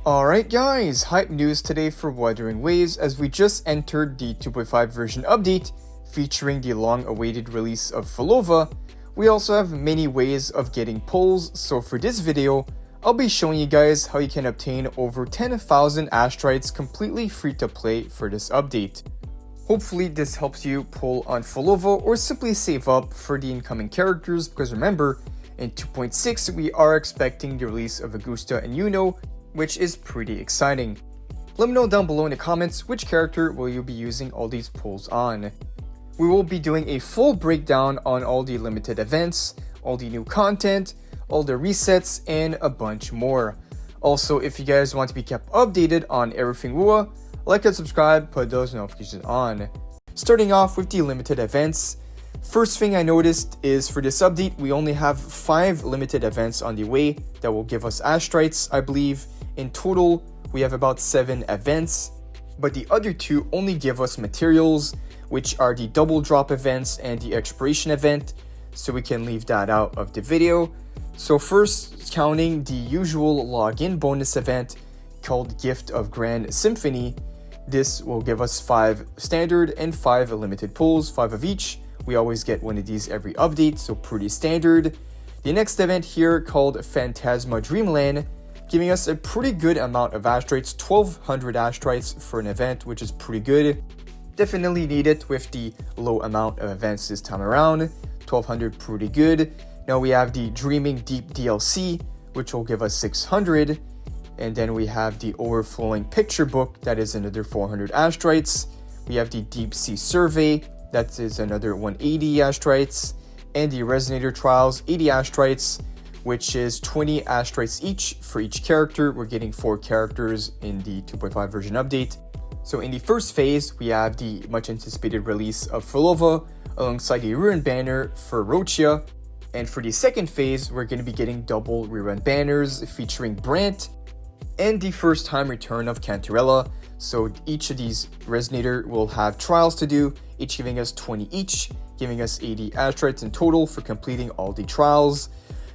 Alright guys, hype news today for Wuthering Waves as we just entered the 2.5 version update featuring the long-awaited release of Fulova. We also have many ways of getting pulls, so for this video, I'll be showing you guys how you can obtain over 10,000 ASTRITES completely free to play for this update. Hopefully this helps you pull on Fulova or simply save up for the incoming characters, because remember, in 2.6 we are expecting the release of Augusta and Yuno, which is pretty exciting. Let me know down below in the comments which character will you be using all these pulls on. We will be doing a full breakdown on all the limited events, all the new content, all the resets, and a bunch more. Also, if you guys want to be kept updated on everything wuwa, like and subscribe, put those notifications on. Starting off with the limited events, first thing I noticed is for this update, we only have 5 limited events on the way that will give us ASTRITES, I believe. In total, we have about 7 events, but the other 2 only give us materials, which are the double drop events and the expiration event, so we can leave that out of the video. So first, counting the usual login bonus event called Gift of Grand Symphony, this will give us 5 standard and 5 limited pulls, 5 of each. We always get one of these every update, so pretty standard. The next event here called Phantasma Dreamland, giving us a pretty good amount of ASTRITES, 1200 ASTRITES for an event, which is pretty good. Definitely need it with the low amount of events this time around. 1200 pretty good. Now we have the Dreaming Deep DLC, which will give us 600. And then we have the Overflowing Picture Book, that is another 400 ASTRITES. We have the Deep Sea Survey, that is another 180 ASTRITES. And the Resonator Trials, 80 ASTRITES, which is 20 ASTRITES each for each character. We're getting 4 characters in the 2.5 version update. So in the first phase, we have the much anticipated release of Fulova alongside the rerun banner for Rochia. And for the second phase, we're going to be getting double rerun banners featuring Brant and the first time return of Cantarella. So each of these Resonator will have trials to do, each giving us 20 each, giving us 80 ASTRITES in total for completing all the trials.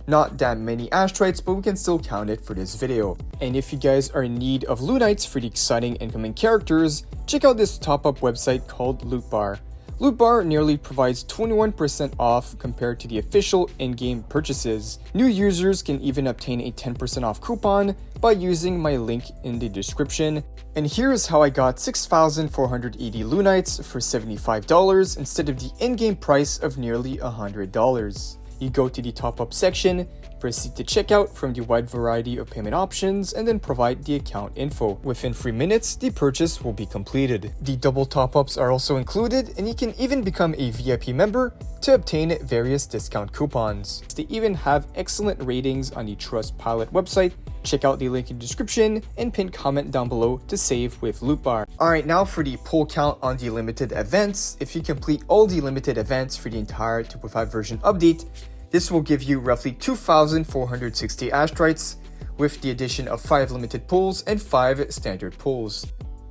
Not that many ASTRITES, but we can still count it for this video. And if you guys are in need of lunites for the exciting incoming characters, check out this top-up website called Lootbar. Lootbar nearly provides 21% off compared to the official in-game purchases. New users can even obtain a 10% off coupon by using my link in the description. And here's how I got 6,480 lunites for $75 instead of the in-game price of nearly $100. You go to the top-up section, proceed to checkout from the wide variety of payment options, and then provide the account info. Within 3 minutes, the purchase will be completed. The double top-ups are also included, and you can even become a VIP member to obtain various discount coupons. They even have excellent ratings on the Trustpilot website. Check out the link in the description and pinned comment down below to save with Lootbar. Alright, now for the pull count on the limited events. If you complete all the limited events for the entire 2.5 version update, this will give you roughly 2,460 ASTRITES with the addition of 5 limited pulls and 5 standard pulls.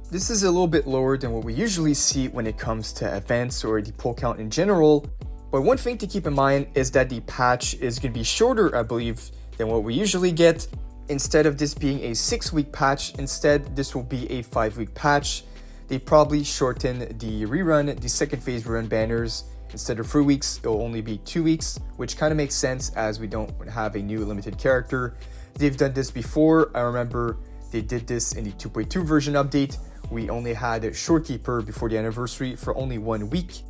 This is a little bit lower than what we usually see when it comes to events or the pull count in general, but one thing to keep in mind is that the patch is going to be shorter, I believe, than what we usually get. Instead of this being a 6-week patch, instead this will be a 5-week patch. They probably shorten the second phase rerun banners. Instead of 3 weeks, it will only be 2 weeks, which kind of makes sense as we don't have a new limited character. They've done this before. I remember they did this in the 2.2 version update. We only had a Shorekeeper before the anniversary for only 1 week.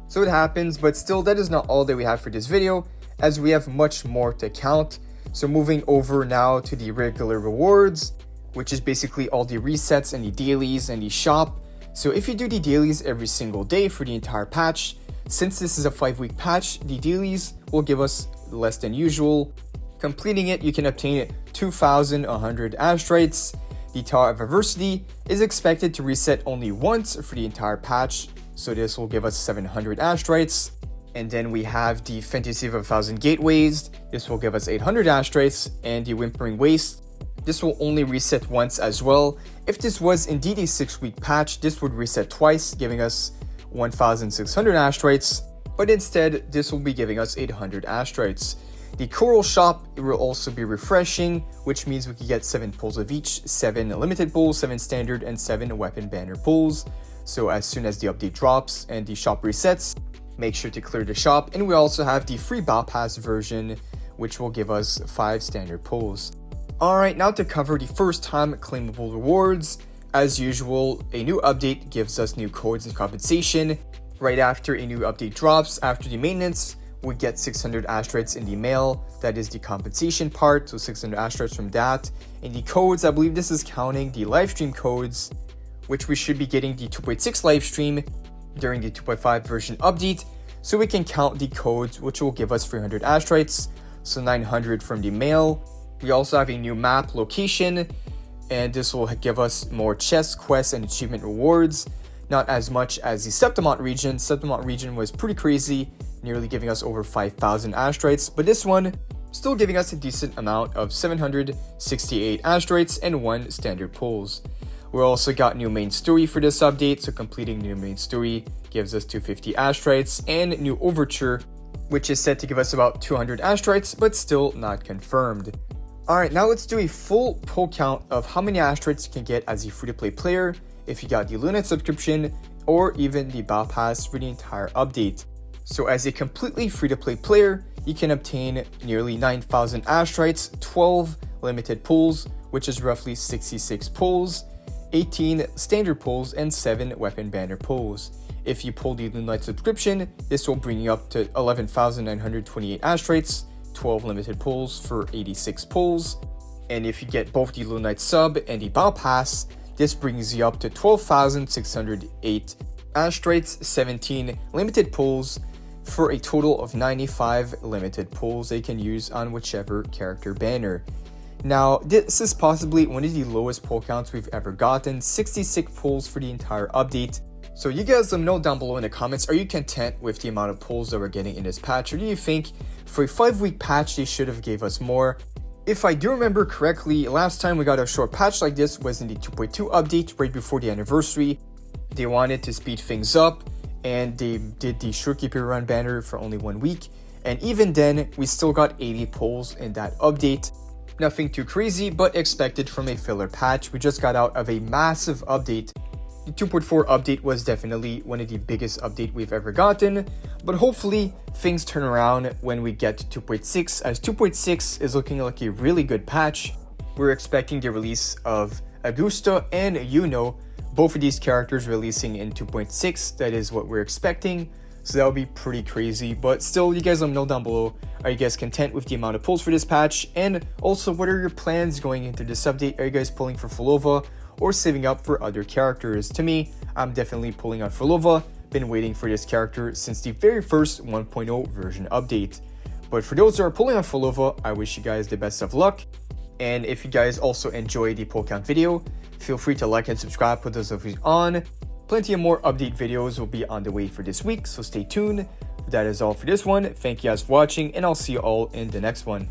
So it happens, but still that is not all that we have for this video, as we have much more to count. So moving over now to the regular rewards, which is basically all the resets and the dailies and the shop. So if you do the dailies every single day for the entire patch, since this is a 5-week patch, the dailies will give us less than usual. Completing it, you can obtain 2,100 ASTRITES. The Tower of Adversity is expected to reset only once for the entire patch, so this will give us 700 ASTRITES. And then we have the Fantasy of 1,000 Gateways. This will give us 800 ASTRITES, and the Whimpering Waste. This will only reset once as well. If this was indeed a 6-week patch, this would reset twice, giving us 1,600 ASTRITES, but instead, this will be giving us 800 ASTRITES. The coral shop will also be refreshing, which means we can get 7 pulls of each, 7 limited pulls, 7 standard, and 7 weapon banner pulls. So as soon as the update drops and the shop resets, make sure to clear the shop. And we also have the free battle pass version, which will give us 5 standard pulls. Alright, now to cover the first time claimable rewards. As usual, a new update gives us new codes and compensation. Right after a new update drops, after the maintenance, we get 600 astrites in the mail. That is the compensation part, so 600 astrites from that. And the codes, I believe this is counting the livestream codes, which we should be getting the 2.6 livestream during the 2.5 version update. So we can count the codes, which will give us 300 astrites, so 900 from the mail. We also have a new map location, and this will give us more chest, quests, and achievement rewards. Not as much as the Septimont region. Septimont region was pretty crazy, nearly giving us over 5,000 astrites, but this one still giving us a decent amount of 768 astrites and 1 standard pulls. We also got new main story for this update, so completing the new main story gives us 250 astrites, and new overture, which is said to give us about 200 astrites, but still not confirmed. Alright, now let's do a full pull count of how many astrites you can get as a free-to-play player if you got the lunite subscription or even the battle pass for the entire update. So as a completely free-to-play player, you can obtain nearly 9,000 astrites, 12 limited pulls, which is roughly 66 pulls, 18 standard pulls, and 7 weapon banner pulls. If you pull the lunite subscription, this will bring you up to 11,928 astrites, 12 limited pulls for 86 pulls. And if you get both the lunite sub and the battle pass, this brings you up to 12,608 astrites, 17 limited pulls, for a total of 95 limited pulls they can use on whichever character banner. Now, this is possibly one of the lowest pull counts we've ever gotten, 66 pulls for the entire update. So you guys let me know down below in the comments, are you content with the amount of pulls that we're getting in this patch, or do you think for a 5-week patch they should have gave us more? If I do remember correctly, last time we got a short patch like this was in the 2.2 update right before the anniversary. They wanted to speed things up, and they did the Shorekeeper Run banner for only 1 week, and even then we still got 80 pulls in that update. Nothing too crazy, but expected from a filler patch. We just got out of a massive update. The 2.4 update was definitely one of the biggest updates we've ever gotten, but hopefully things turn around when we get to 2.6, as 2.6 is looking like a really good patch. We're expecting the release of Augusta and Yuno, both of these characters releasing in 2.6, that is what we're expecting, so that'll be pretty crazy. But still, you guys let me know down below, are you guys content with the amount of pulls for this patch? And also, what are your plans going into this update? Are you guys pulling for Fulova or saving up for other characters? To me, I'm definitely pulling on Fulova. Been waiting for this character since the very first 1.0 version update. But for those that are pulling on Fulova, I wish you guys the best of luck. And if you guys also enjoy the pull count video, feel free to like and subscribe, put those notifications on. Plenty of more update videos will be on the way for this week, so stay tuned. That is all for this one. Thank you guys for watching, and I'll see you all in the next one.